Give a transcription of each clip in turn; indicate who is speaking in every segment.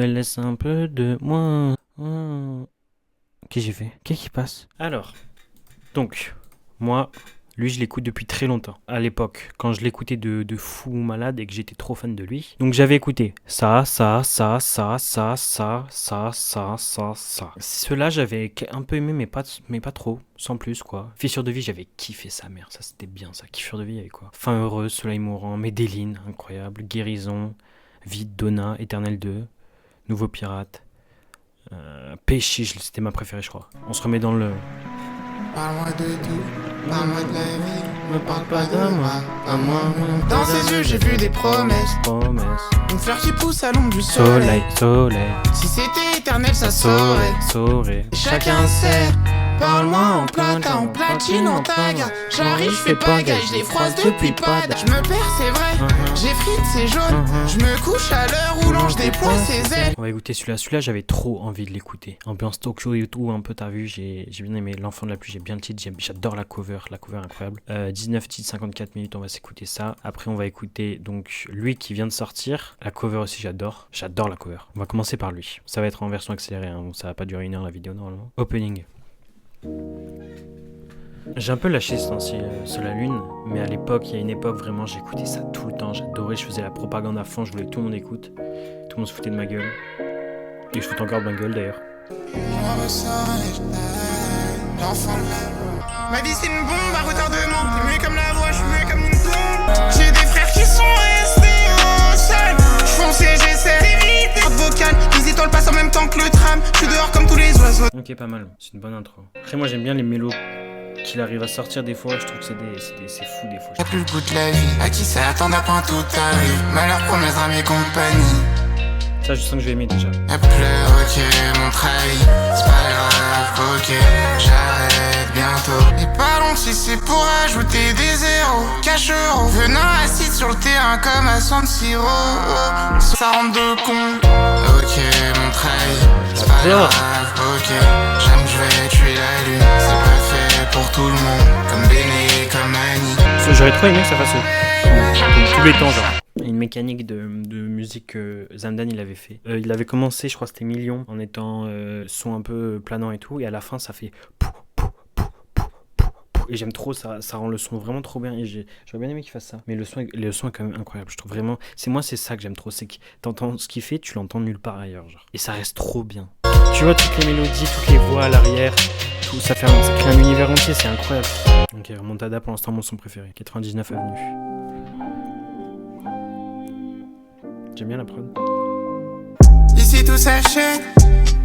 Speaker 1: Laisse un peu de moi. Qu'est-ce que j'ai fait? Qu'est-ce qui passe? Alors, donc, moi, lui, je l'écoute depuis très longtemps. À l'époque, quand je l'écoutais de fou malade et que j'étais trop fan de lui. Donc, j'avais écouté ça. Ceux-là, j'avais un peu aimé, mais pas trop. Sans plus, quoi. Fissure de vie, j'avais kiffé sa mère. Ça, c'était bien, ça. Kiffure de vie, il y avait quoi? Fin heureuse, Soleil mourant, Medellin, incroyable. Guérison, Vide, Donna, Éternel 2, Nouveau pirate. Péché, c'était ma préférée, je crois. On se remet dans le...
Speaker 2: Parle-moi de tout, parle-moi de la vie.
Speaker 1: Me parle pas de moi, à moi.
Speaker 2: Dans ses yeux, j'ai vu des promesses. Une fleur qui pousse à l'ombre du soleil.
Speaker 1: Soleil.
Speaker 2: Si c'était éternel, ça saurait.
Speaker 1: Chacun sait.
Speaker 2: Parle-moi en plata, en platine, en tag. J'arrive, je fais pas gage, je les froisse depuis pas d'âge. Je me perds, c'est vrai, j'effrite, c'est jaune. Je me couche à l'heure où l'ange déploie ses ailes.
Speaker 1: On va écouter celui-là. Celui-là, j'avais trop envie de l'écouter. Ambiance Tokyo et tout, un peu, t'as vu, j'ai bien aimé. L'enfant de la pluie, j'ai bien le titre, j'adore la cover incroyable. 19 titres, 54 minutes, on va s'écouter ça. Après, on va écouter donc lui qui vient de sortir. La cover aussi, j'adore la cover. On va commencer par lui. Ça va être en version accélérée, hein, ça va pas durer 1 heure la vidéo normalement. Opening. J'ai un peu lâché ce temps-ci sur la lune, mais à l'époque, il y a une époque vraiment, j'écoutais ça tout le temps, j'adorais, je faisais la propagande à fond, je voulais que tout le monde écoute, tout le monde se foutait de ma gueule, et je foute encore de ma gueule d'ailleurs.
Speaker 2: Ma vie c'est une bombe à retardement, t'es muet comme la voix, je suis muet comme une tombe. J'ai des frères qui sont restés au sol, je fonce et j'essaie d'éviter votre vocale. Les étoiles passent en même temps que le tram, je suis dehors comme tous les oiseaux.
Speaker 1: Ok, pas mal, c'est une bonne intro. Après moi j'aime bien les mélos qu'il arrive à sortir des fois, je trouve que c'est fou des fois.
Speaker 2: Y'a plus le goût de la vie, à qui ça attend d'apprendre tout arrive. Malheur promesse à mes compagnies.
Speaker 1: Ça je sens que je vais aimer déjà.
Speaker 2: Elle pleure, ok, mon trahit. C'est pas grave, ok, j'arrête bientôt. Et pas long si c'est pour ajouter des zéros. Cache euro, venin acide sur le terrain comme à San Siro. Ça rentre de con. Ok, mon trahit. C'est pas grave, ok, j'aime, je vais tuer la lune. C'est pas fait pour tout le monde, comme Béné, comme Annie.
Speaker 1: J'aurais trop aimé que ça fasse tous les temps genre. Une mécanique de musique que Zamdan il avait fait. Il avait commencé, je crois que c'était Million, en étant son un peu planant et tout, et à la fin ça fait pou, pou, pou, pou, pou, pou. Et j'aime trop, ça rend le son vraiment trop bien, et j'aurais bien aimé qu'il fasse ça. Mais le son est quand même incroyable, je trouve vraiment. C'est ça que j'aime trop, c'est que t'entends ce qu'il fait, tu l'entends nulle part ailleurs, genre. Et ça reste trop bien. Tu vois toutes les mélodies, toutes les voix à l'arrière, tout, ça crée un univers entier, c'est incroyable. Ok, Remontada pour l'instant mon son préféré, 99 Avenue. J'aime bien la prod.
Speaker 2: Ici tout s'achète,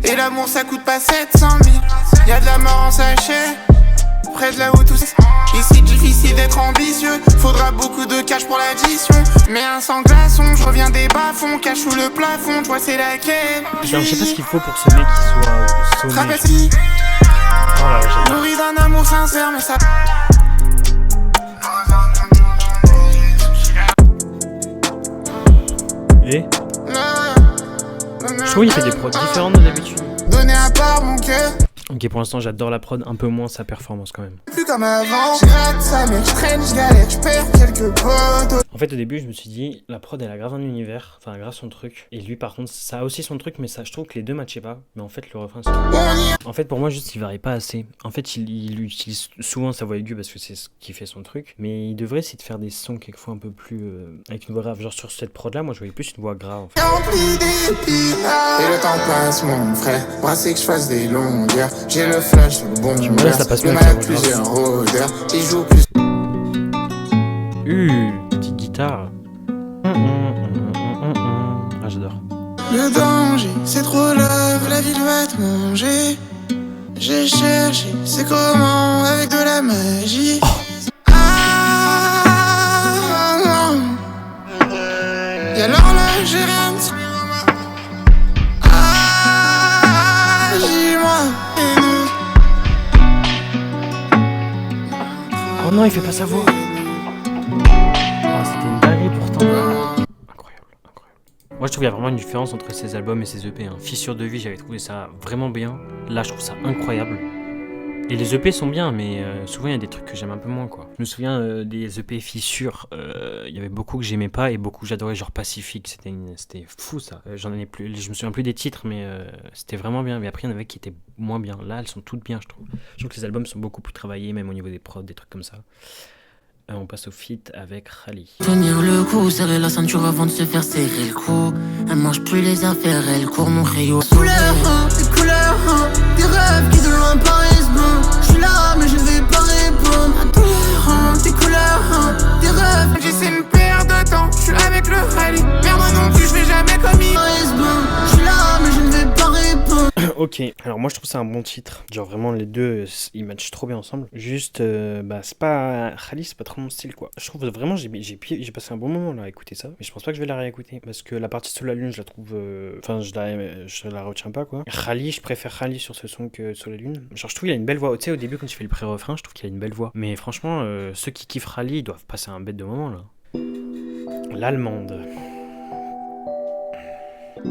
Speaker 2: et l'amour ça coûte pas 700 000. Y'a de la mort en sachet, près de là où tout c'est. Ici difficile d'être ambitieux, faudra beaucoup de cash pour l'addition. Mais un sans glaçon, je reviens des bas-fonds, cache sous le plafond, toi c'est laquelle.
Speaker 1: Je sais pas ce qu'il faut pour ce mec qui soit sonné.
Speaker 2: Trapézie,
Speaker 1: Oh là, j'adore.
Speaker 2: nourri d'un amour sincère, mais ça.
Speaker 1: Et je trouve qu'il fait des prods différentes de d'habitude.
Speaker 2: Donner à part mon cœur.
Speaker 1: Ok, pour l'instant j'adore la prod, un peu moins sa performance quand même.
Speaker 2: Plus comme avant, je rate sa mère, je traîne, je galère, je perds quelques potes.
Speaker 1: En fait au début je me suis dit, la prod elle a grave un univers, enfin elle a grave son truc. Et lui par contre ça a aussi son truc, mais ça je trouve que les deux matchaient pas. Mais en fait le refrain c'est... En fait pour moi juste il varie pas assez. En fait il utilise souvent sa voix aiguë parce que c'est ce qui fait son truc. Mais il devrait essayer de faire des sons quelquefois un peu plus... avec une voix grave. Genre sur cette prod là moi je voyais plus une voix grave en fait.
Speaker 2: Rempli d'épinards. Et le temps passe mon frère, moi c'est que je fasse des longueurs. J'ai le flash sur le bon
Speaker 1: vois, ça passe
Speaker 2: le
Speaker 1: mieux
Speaker 2: mal
Speaker 1: avec sa voix
Speaker 2: plusieurs rôdeurs. Il joue plus.
Speaker 1: Petite guitare. Ah j'adore.
Speaker 2: Le danger, c'est trop love, la ville va te manger. J'ai cherché, c'est comment avec de la magie. Ah non. Y'a l'horloge, j'ai rien de... Ah, dis-moi, et nous.
Speaker 1: Oh non il fait pas sa voix. C'était une dinguerie pourtant. Incroyable. Moi je trouve qu'il y a vraiment une différence entre ses albums et ses EP. Fissure de vie, j'avais trouvé ça vraiment bien. Là je trouve ça incroyable. Et les EP sont bien, mais souvent il y a des trucs que j'aime un peu moins, quoi. Je me souviens des EP Fissures, il y avait beaucoup que j'aimais pas et beaucoup que j'adorais, genre Pacifique, c'était fou ça. J'en ai plus, je me souviens plus des titres, mais c'était vraiment bien. Mais après il y en avait qui étaient moins bien. Là elles sont toutes bien, je trouve. Je trouve que les albums sont beaucoup plus travaillés, même au niveau des prods, des trucs comme ça. On passe au feat avec Khali.
Speaker 3: Tenir le coup, serrer la ceinture avant de se faire serrer le cou. Elle mange plus les affaires, elle court mon rayon. Couleur, des couleurs, des rêves qui de loin paraissent bons. Je suis là, mais je vais pas répondre. À douleur, des couleurs, des rêves.
Speaker 2: J'essaie de me perdre de temps, je suis avec le rallye. Merde, moi non plus, je vais jamais comme il.
Speaker 3: Je suis là, mais je ne vais pas répondre.
Speaker 1: Ok, alors moi je trouve ça un bon titre. Genre vraiment les deux ils matchent trop bien ensemble. Juste, c'est pas. Khali, c'est pas trop mon style quoi. Je trouve vraiment, j'ai passé un bon moment là à écouter ça. Mais je pense pas que je vais la réécouter. Parce que la partie Sous la Lune, je la trouve. Enfin, je la retiens pas quoi. Khali, je préfère Khali sur ce son que Sous la Lune. Genre, je trouve qu'il a une belle voix. Tu sais, au début, quand tu fais le pré-refrain, je trouve qu'il a une belle voix. Mais franchement, ceux qui kiffent Khali, ils doivent passer un bête de moment là. L'Allemande.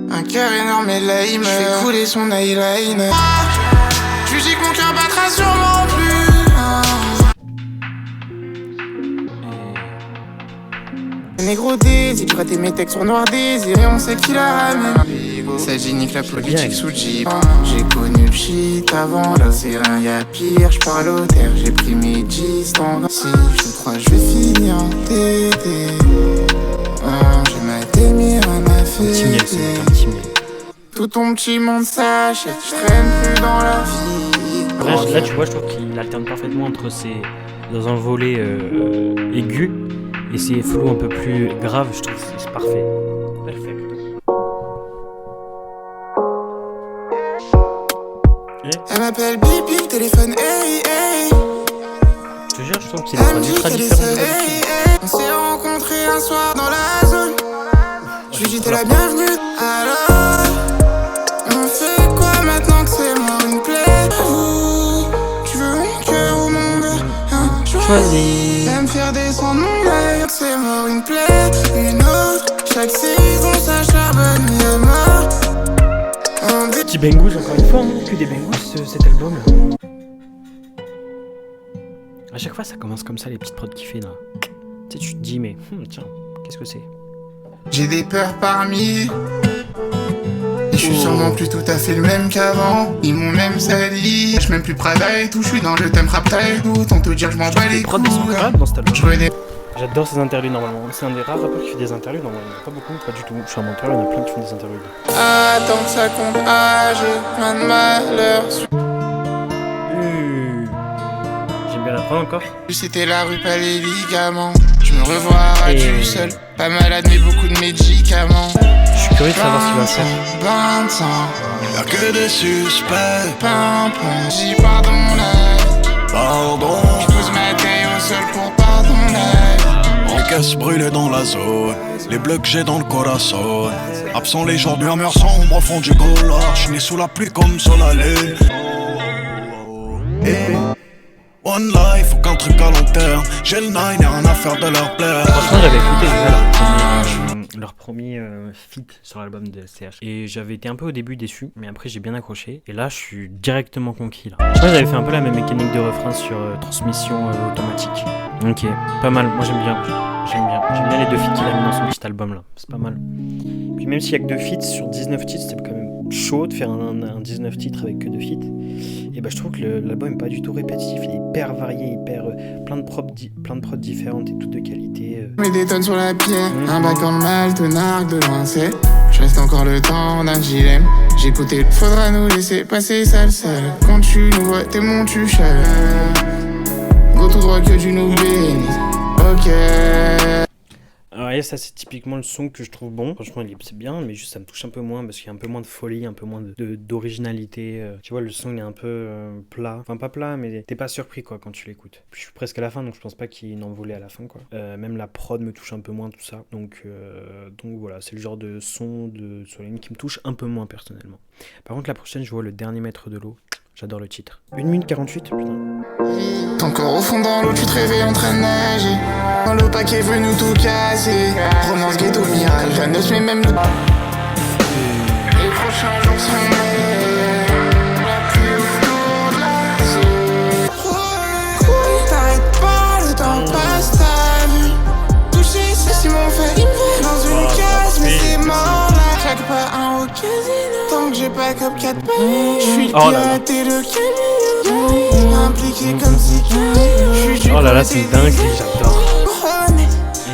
Speaker 2: Un cœur énorme et lame, je fais couler son eyeliner. Tu dis que mon cœur battra sûrement plus. Négro désir, tu raté mes textes sur Noir Désir et on sait qui la ramène. Ça nique la politique sous Jeep. J'ai connu le shit avant, là c'est rien, y'a pire. J'parle au terre, j'ai pris mes distances. Si je crois je vais finir en tété. J'ai ma démire à ma fille. Tout ton petit monde s'achète, je traîne plus dans la vie.
Speaker 1: Là tu vois, je trouve qu'il alterne parfaitement entre ses dans un volet aigu et ses flots un peu plus graves. Je trouve que c'est parfait. Perfect.
Speaker 2: Elle m'appelle Bibi, téléphone, hey, hey.
Speaker 1: Je te jure, je trouve que c'est des produits très différents.
Speaker 2: On s'est rencontrés un soir dans la zone. Je lui dis t'es la bienvenue. Alors, on fait quoi maintenant que c'est mort une plaie? Tu veux mon cœur ou mon verre? Choisis. Aime faire descendre mon œil. C'est mort une plaie, une autre. Chaque saison ça charbonne, y'a mort.
Speaker 1: Petit Bengouze encore une fois, hein. Que des Bengouze cet album. À chaque fois ça commence comme ça, les petites prods qu'il fait là. Tu sais, tu te dis mais tiens, qu'est-ce que c'est?
Speaker 2: J'ai des peurs parmi. Et je suis sûrement plus tout à fait le même qu'avant. Ils m'ont même sali. Je même plus Prada et tout, je suis dans le thème rap taille. On te dire je m'en bats les
Speaker 1: prods des
Speaker 2: couilles.
Speaker 1: dans cet album.
Speaker 2: Je veux des...
Speaker 1: J'adore ces interludes normalement. C'est un des rares rappeurs qui fait des interludes normalement. Pas beaucoup, pas du tout. Je suis un menteur, il y en a plein qui font des interludes.
Speaker 2: Attends que ça compte, j'ai plein de malheur.
Speaker 1: J'aime bien la prendre encore.
Speaker 2: C'était la rue, pas les ligaments. Je me revois seul. Pas malade mais beaucoup de médicaments.
Speaker 1: Je suis curieux de savoir ce qu'il va faire.
Speaker 2: 20 ans. Y'a que des suspects. Pimpon, j'y pardon là.
Speaker 4: Pardon.
Speaker 2: Je pose ma taille au sol pour pardonner.
Speaker 4: En caisse brûlée dans la zone. Les bleus que j'ai dans le corazon. Absent les jours de la mer sombre au fond du goulash. Né sous la pluie comme sur la lune. Et one life, aucun truc à long terme. J'ai le nine et rien à faire de leur plaire.
Speaker 1: Franchement, j'avais écouté déjà leur premier feat sur l'album de CH. Et j'avais été un peu au début déçu, mais après j'ai bien accroché. Et là, je suis directement conquis là. Je crois que j'avais fait un peu la même mécanique de refrain sur transmission automatique. Ok, pas mal. Moi j'aime bien. J'aime bien les deux feats qu'il a mis dans son petit album là. C'est pas mal. Puis même s'il y a que 2 feats sur 19 titres, c'est quand même chaud de faire un 19 titres avec que 2 feats. Et bah je trouve que l'album est pas du tout répétitif, il est hyper varié, hyper plein de prods différentes et toutes de qualité.
Speaker 2: Mets des tonnes sur la pierre, un bac en mal, te nargue de loin, c'est. Je reste encore le temps d'un dilemme. J'écoutais, faudra nous laisser passer ça le seul. Quand tu nous vois, t'es mon tucheur. Go tout droit que tu nous bénisses. Ok.
Speaker 1: Alors et ça c'est typiquement le son que je trouve bon. Franchement c'est bien, mais juste ça me touche un peu moins parce qu'il y a un peu moins de folie, un peu moins d'originalité. Tu vois, le son il est un peu plat. Enfin pas plat, mais t'es pas surpris quoi quand tu l'écoutes. Puis je suis presque à la fin, donc je pense pas qu'il y ait une envolée à la fin quoi. Même la prod me touche un peu moins, tout ça. Donc voilà, c'est le genre de son de Solène qui me touche un peu moins personnellement. Par contre la prochaine, je vois Le Dernier Maître de l'eau. J'adore le titre. 1 minute 48, putain.
Speaker 2: Ton corps au fond dans l'eau, tu te réveilles en train de nager. Dans l'eau paquet veut nous tout casser. Romance ghetto miracle, la noce mais même le... Les prochains jours sont meilleurs. La pluie autour de la zone. que j'ai pas comme 4 pays. J'suis le
Speaker 1: Oh là là.
Speaker 2: pirate et le Kelly. Impliqué comme si Kelly.
Speaker 1: Oh là là, c'est une dingue, j'adore.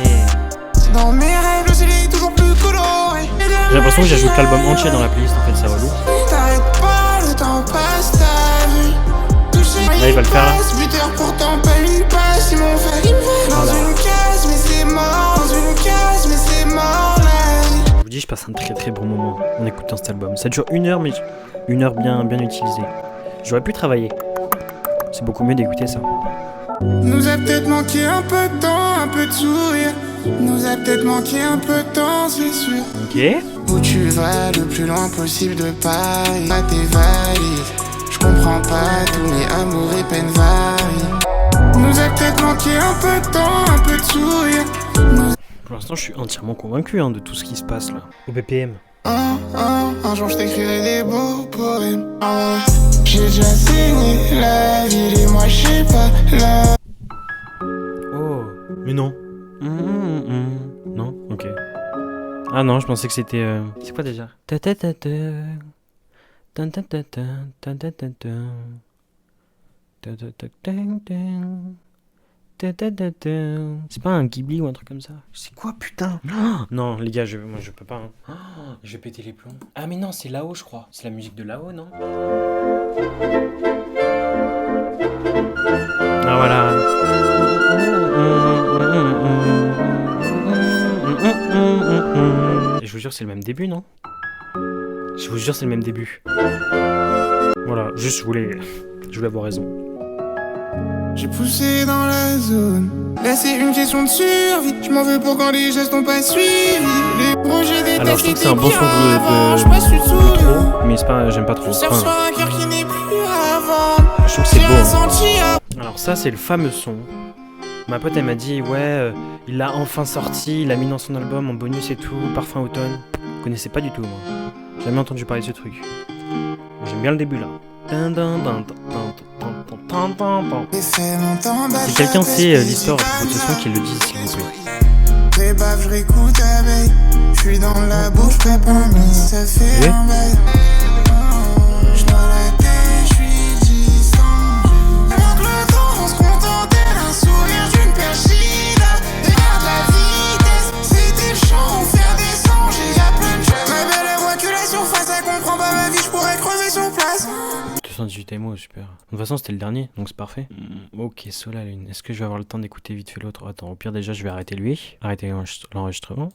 Speaker 1: Et
Speaker 2: Dans mes rêves, le ciel est toujours plus coloré.
Speaker 1: j'ai l'impression que j'ajoute l'album entier dans la playlist, en fait, ça va lourd.
Speaker 2: T'arrêtes pas, le temps passe, t'as vu. Touché,
Speaker 1: Là, il va le faire, là.
Speaker 2: buteur, pourtant pas une passe. Ils m'ont fait dans
Speaker 1: Voilà.
Speaker 2: une case, mais c'est mort. Dans une case, mais c'est mort. Là.
Speaker 1: Je vous dis, je passe un très très bon moment en écoutant cet album. Ça dure 1 heure, mais 1 heure bien utilisée. J'aurais pu travailler. C'est beaucoup mieux d'écouter ça.
Speaker 2: Nous a peut-être manqué un peu de temps, un peu de sourire. Nous a peut-être manqué un peu de temps, c'est sûr.
Speaker 1: Ok.
Speaker 2: Où tu vas le plus loin possible de Paris. Pas tes valises, je comprends pas tous mes amours et peines varient. Nous a peut-être manqué un peu de temps, un peu de sourire.
Speaker 1: Pour l'instant, je suis entièrement convaincu de tout ce qui se passe là. Au BPM.
Speaker 2: Un jour je t'écrirai des beaux poèmes. J'ai déjà saigné la ville et moi je sais pas là.
Speaker 1: Oh, mais non. Non, ok. Ah non, je pensais que c'était. C'est quoi déjà? C'est pas un Ghibli ou un truc comme ça? C'est quoi, putain? Oh non, les gars, moi je peux pas. Hein. Oh, je vais péter les plombs. Ah, mais non, c'est Lao, je crois. C'est la musique de Lao, non? Ah, voilà. Et je vous jure, c'est le même début, non? Je vous jure, c'est le même début. Voilà, juste, je voulais avoir raison.
Speaker 2: J'ai poussé dans la zone. Là c'est une question de survie. Je m'en veux pour quand les gestes n'ont pas suivi. Les projets des
Speaker 1: Alors, je trouve que c'est un bon son
Speaker 2: je passe plus dessous.
Speaker 1: trop, mais c'est pas, j'aime pas trop.
Speaker 2: Je surfe sur
Speaker 1: Enfin,
Speaker 2: un cœur qui n'est plus avant.
Speaker 1: je trouve que c'est
Speaker 2: J'ai
Speaker 1: beau. Hein.
Speaker 2: ressenti
Speaker 1: Alors ça, c'est le fameux son. Ma pote, elle m'a dit, ouais, il l'a enfin sorti, il l'a mis dans son album en bonus et tout, Parfum Automne. Je connaissais pas du tout, moi. J'ai jamais entendu parler de ce truc. J'aime bien le début, là. Si quelqu'un sait l'histoire à propos de ce son, qu'il le dise, s'il vous plaît.
Speaker 2: Très bave, je réécoute la veille. Je suis dans la bouche, prépare ça fait un bail. Je dois la tête, je suis distant. Manque le temps, on se contentait d'un sourire, d'une perchida. Regarde la vitesse, c'était le champ, on fait descendre, j'ai y'a plein de choses. Ma belle, elle voit que la surface, elle comprend pas ma vie, je pourrais crever sur place.
Speaker 1: 218 mots, super. De toute façon, c'était le dernier, donc c'est parfait. Ok, Solalune. Est-ce que je vais avoir le temps d'écouter vite fait l'autre? Attends, au pire, déjà, je vais arrêter l'enregistrement.